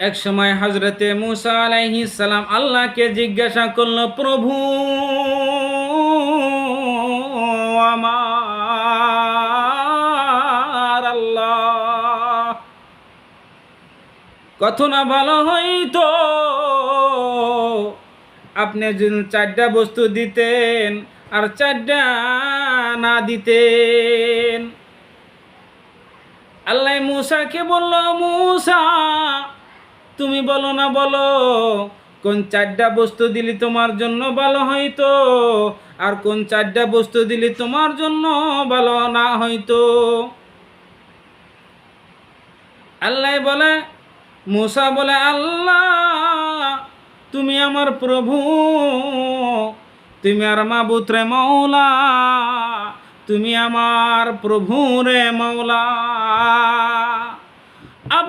এক সময় হযরতে মূসা আলাইহিস সালাম আল্লাহকে জিজ্ঞাসা করলো, প্রভু আমার আল্লাহ, কত না ভালো হইতো আপনি যদি চারটা বস্তু দিতেন আর চারটা না দিতেন। আল্লাহ মূসাকে বলল, মূসা তুমি বলো না, বলো কোন চারটা বস্তু দিলে তোমার জন্য ভালো হইতো আর কোন চারটা বস্তু দিলে তোমার জন্য ভালো না হইতো। আল্লাহ বলে, মূসা বলে, আল্লাহ তুমি আমার প্রভু, তুমি আর মাবুদ রে মওলা, তুমি আমার প্রভু রে মওলা।